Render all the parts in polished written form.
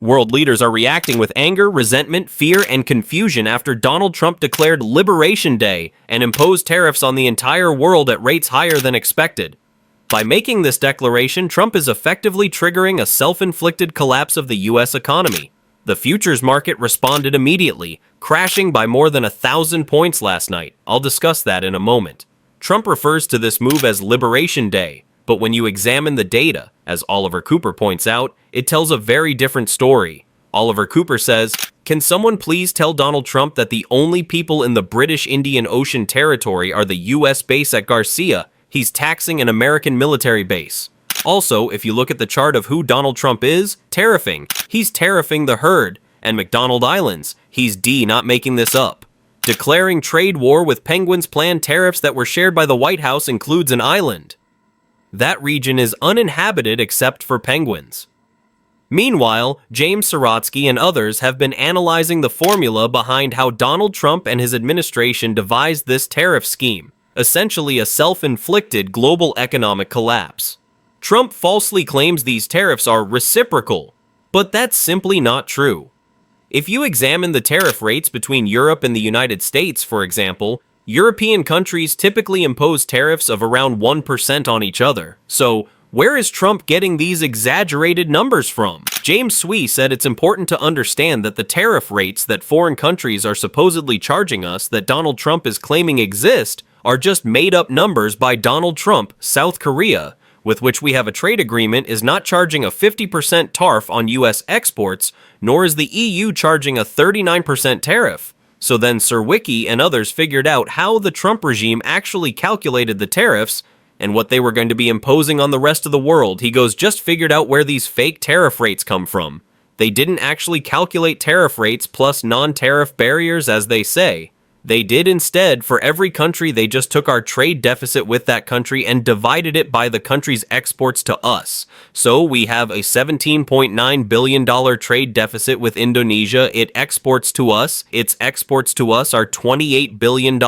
World leaders are reacting with anger, resentment, fear, and confusion after Donald Trump declared Liberation Day and imposed tariffs on the entire world at rates higher than expected. By making this declaration, Trump is effectively triggering a self-inflicted collapse of the U.S. economy. The futures market responded immediately, crashing by more than 1,000 points last night. I'll discuss that in a moment. Trump refers to this move as Liberation Day, but when you examine the data, as Oliver Cooper points out, it tells a very different story. Oliver Cooper says, "Can someone please tell Donald Trump that the only people in the British Indian Ocean Territory are the U.S. base at Garcia? He's taxing an American military base." Also, if you look at the chart of who Donald Trump is, tariffing. He's tariffing the herd. And McDonald Islands. He's not making this up. Declaring trade war with Penguins' planned tariffs that were shared by the White House includes an island. That region is uninhabited except for penguins. Meanwhile, James Sorotsky and others have been analyzing the formula behind how Donald Trump and his administration devised this tariff scheme, essentially a self-inflicted global economic collapse. Trump falsely claims these tariffs are reciprocal, but that's simply not true. If you examine the tariff rates between Europe and the United States, for example, European countries typically impose tariffs of around 1% on each other. So, where is Trump getting these exaggerated numbers from? James Swee said it's important to understand that the tariff rates that foreign countries are supposedly charging us that Donald Trump is claiming exist are just made-up numbers by Donald Trump. South Korea, with which we have a trade agreement, is not charging a 50% tariff on U.S. exports, nor is the EU charging a 39% tariff. So then Sirwicki and others figured out how the Trump regime actually calculated the tariffs and what they were going to be imposing on the rest of the world. He goes, just figured out where these fake tariff rates come from. They didn't actually calculate tariff rates plus non-tariff barriers as they say. They did instead, for every country, they just took our trade deficit with that country and divided it by the country's exports to us. So we have a $17.9 billion trade deficit with Indonesia. It exports to us. Its exports to us are $28 billion.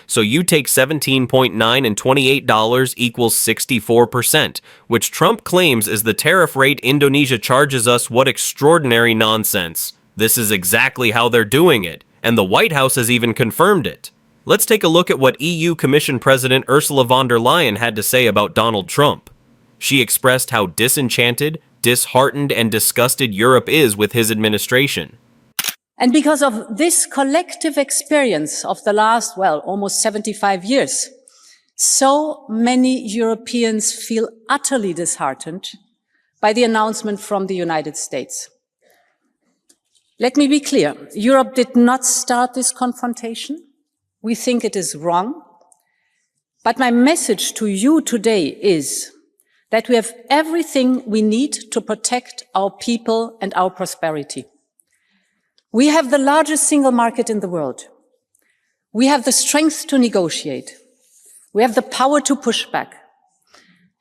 So you take 17.9 and $28 equals 64%, which Trump claims is the tariff rate Indonesia charges us. What extraordinary nonsense. This is exactly how they're doing it. And the White House has even confirmed it. Let's take a look at what EU Commission President Ursula von der Leyen had to say about Donald Trump. She expressed how disenchanted, disheartened, and disgusted Europe is with his administration. And because of this collective experience of the last, almost 75 years, so many Europeans feel utterly disheartened by the announcement from the United States. Let me be clear, Europe did not start this confrontation. We think it is wrong. But my message to you today is that we have everything we need to protect our people and our prosperity. We have the largest single market in the world. We have the strength to negotiate. We have the power to push back.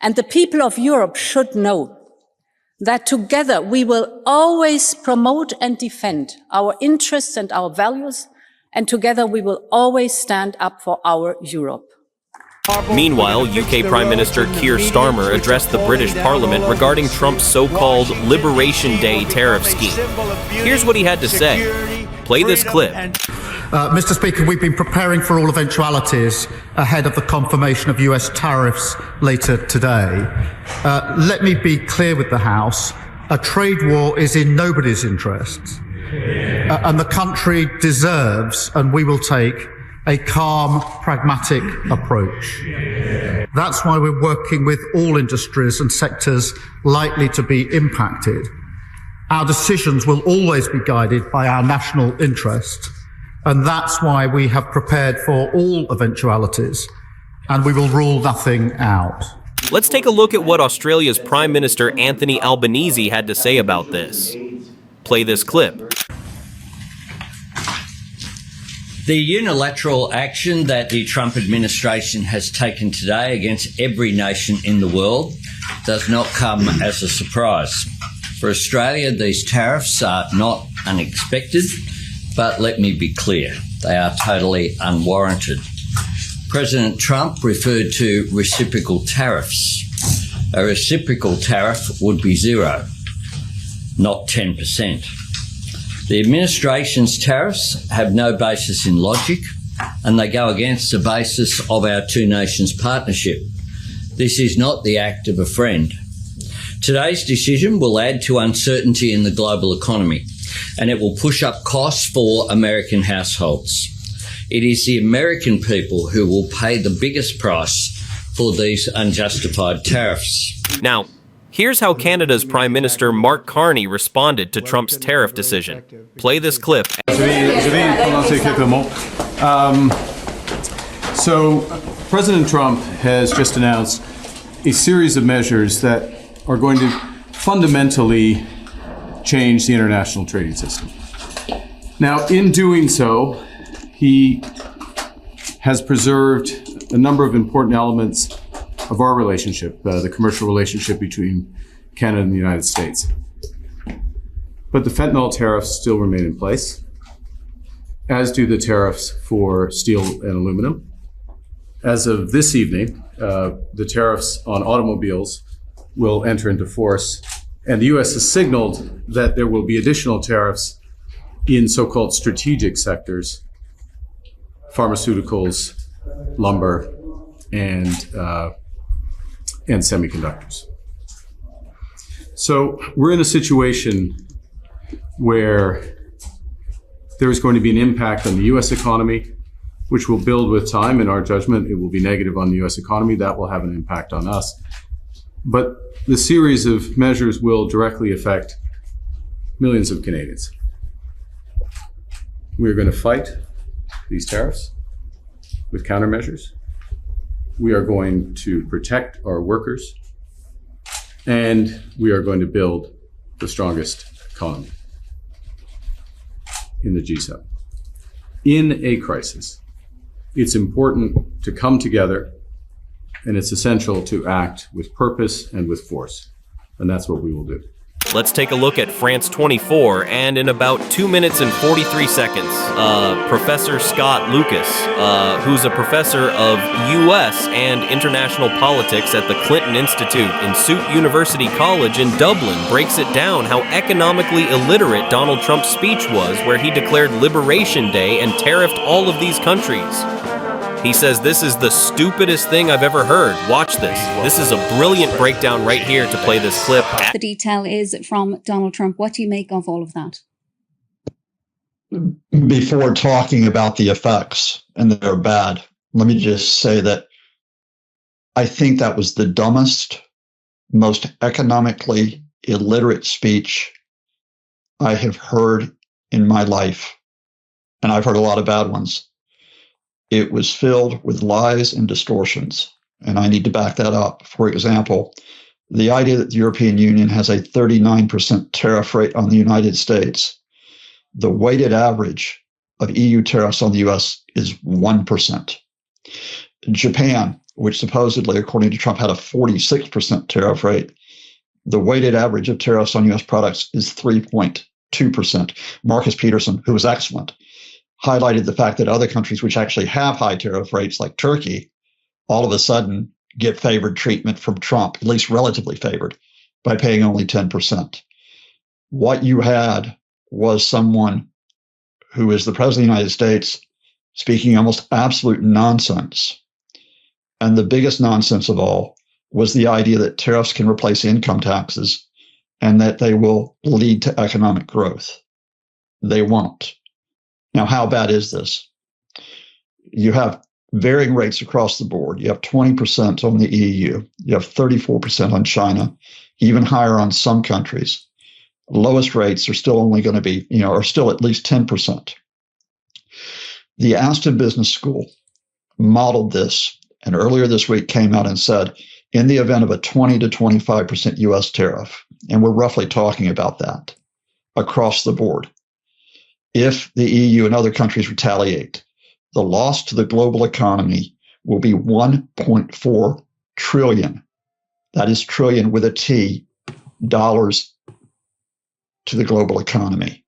And the people of Europe should know that together we will always promote and defend our interests and our values, and together we will always stand up for our Europe. Meanwhile, UK Prime Minister Keir Starmer addressed the British Parliament regarding Trump's so-called Liberation Day tariff scheme. Here's what he had to say. Play this clip. Mr. Speaker, we've been preparing for all eventualities ahead of the confirmation of US tariffs later today. Let me be clear with the House. A trade war is in nobody's interests. And the country deserves, and we will take, a calm, pragmatic approach. That's why we're working with all industries and sectors likely to be impacted. Our decisions will always be guided by our national interest. And that's why we have prepared for all eventualities, and we will rule nothing out. Let's take a look at what Australia's Prime Minister Anthony Albanese had to say about this. Play this clip. The unilateral action that the Trump administration has taken today against every nation in the world does not come as a surprise. For Australia, these tariffs are not unexpected. But let me be clear, they are totally unwarranted. President Trump referred to reciprocal tariffs. A reciprocal tariff would be zero. not 10%. The administration's tariffs have no basis in logic, and they go against the basis of our two nations partnership. This is not the act of a friend. Today's decision will add to uncertainty in the global economy, and it will push up costs for American households. It is the American people who will pay the biggest price for these unjustified tariffs. Now, here's how Canada's Prime Minister Mark Carney responded to Trump's tariff decision. Play this clip. So, President Trump has just announced a series of measures that are going to fundamentally change the international trading system. Now, in doing so, he has preserved a number of important elements of our relationship, the commercial relationship between Canada and the United States. But the fentanyl tariffs still remain in place, as do the tariffs for steel and aluminum. As of this evening, the tariffs on automobiles will enter into force, and the U.S. has signaled that there will be additional tariffs in so-called strategic sectors, pharmaceuticals, lumber, and semiconductors. So we're in a situation where there is going to be an impact on the U.S. economy, which will build with time. In our judgment, it will be negative on the U.S. economy. That will have an impact on us. But the series of measures will directly affect millions of Canadians. We're going to fight these tariffs with countermeasures. We are going to protect our workers, and we are going to build the strongest economy in the G7. In a crisis, it's important to come together, and it's essential to act with purpose and with force. And that's what we will do. Let's take a look at France 24, and in about 2 minutes and 43 seconds, Professor Scott Lucas, who's a professor of U.S. and international politics at the Clinton Institute in Sault University College in Dublin, breaks it down how economically illiterate Donald Trump's speech was, where he declared Liberation Day and tariffed all of these countries. He says this is the stupidest thing I've ever heard. Watch this. This is a brilliant breakdown right here to play this clip. The detail is from Donald Trump. What do you make of all of that? Before talking about the effects, and they're bad, let me just say that I think that was the dumbest, most economically illiterate speech I have heard in my life. And I've heard a lot of bad ones. It was filled with lies and distortions, and I need to back that up. For example, the idea that the European Union has a 39% tariff rate on the United States. The weighted average of EU tariffs on the US is 1%. Japan, which supposedly, according to Trump, had a 46% tariff rate, the weighted average of tariffs on US products is 3.2%. Marcus Peterson, who was excellent, highlighted the fact that other countries which actually have high tariff rates, like Turkey, all of a sudden get favored treatment from Trump, at least relatively favored, by paying only 10%. What you had was someone who is the President of the United States speaking almost absolute nonsense. And the biggest nonsense of all was the idea that tariffs can replace income taxes and that they will lead to economic growth. They won't. Now, how bad is this? You have varying rates across the board. You have 20% on the EU. You have 34% on China, even higher on some countries. Lowest rates are still only going to be, are still at least 10%. The Aston Business School modeled this, and earlier this week came out and said, in the event of a 20 to 25% US tariff, and we're roughly talking about that across the board, if the EU and other countries retaliate, the loss to the global economy will be 1.4 trillion. That is trillion with a T, dollars to the global economy.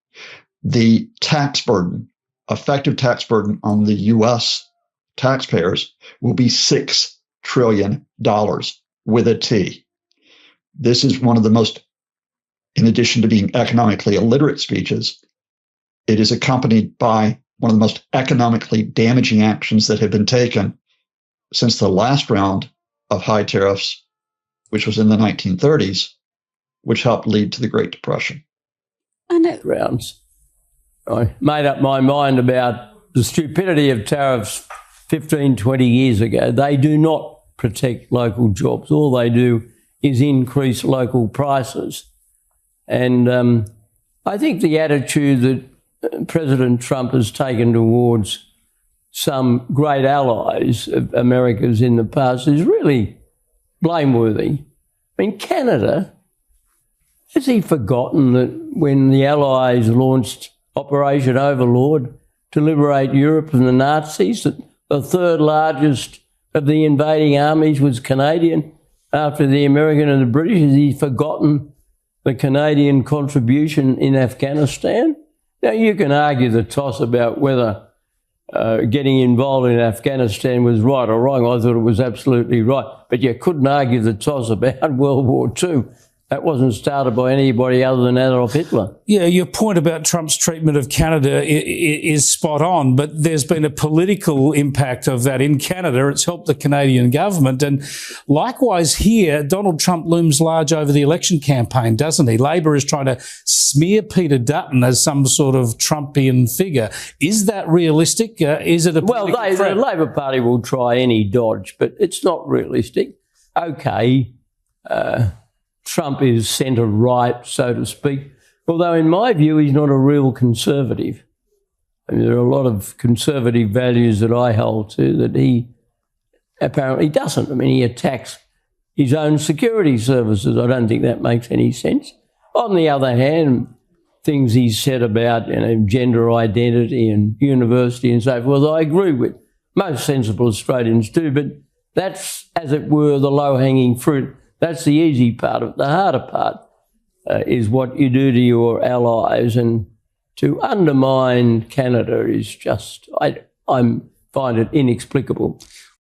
The tax burden, effective tax burden on the US taxpayers will be $6 trillion with a T. This is one of the most in addition to being economically illiterate speeches, it is accompanied by one of the most economically damaging actions that have been taken since the last round of high tariffs, which was in the 1930s, which helped lead to the Great Depression. I know. Rounds. I made up my mind about the stupidity of tariffs 15, 20 years ago. They do not protect local jobs. All they do is increase local prices. And I think the attitude that President Trump has taken towards some great allies of America's in the past is really blameworthy. I mean, Canada, has he forgotten that when the Allies launched Operation Overlord to liberate Europe from the Nazis, that the third largest of the invading armies was Canadian after the American and the British? Has he forgotten the Canadian contribution in Afghanistan? Now, you can argue the toss about whether getting involved in Afghanistan was right or wrong. I thought it was absolutely right. But you couldn't argue the toss about World War II. That wasn't started by anybody other than Adolf Hitler. Yeah, your point about Trump's treatment of Canada is spot on, but there's been a political impact of that in Canada. It's helped the Canadian government. And likewise here, Donald Trump looms large over the election campaign, doesn't he? Labor is trying to smear Peter Dutton as some sort of Trumpian figure. Is that realistic? Is it a political threat? The Labor Party will try any dodge, but it's not realistic. Okay, Trump is centre-right, so to speak, although in my view he's not a real conservative. I mean, there are a lot of conservative values that I hold to that he apparently doesn't. I mean, he attacks his own security services. I don't think that makes any sense. On the other hand, things he's said about gender identity and university and so forth, I agree with. Most sensible Australians do, but that's, as it were, the low-hanging fruit. That's the easy part of it. The harder part is what you do to your allies, and to undermine Canada is just, I find it inexplicable.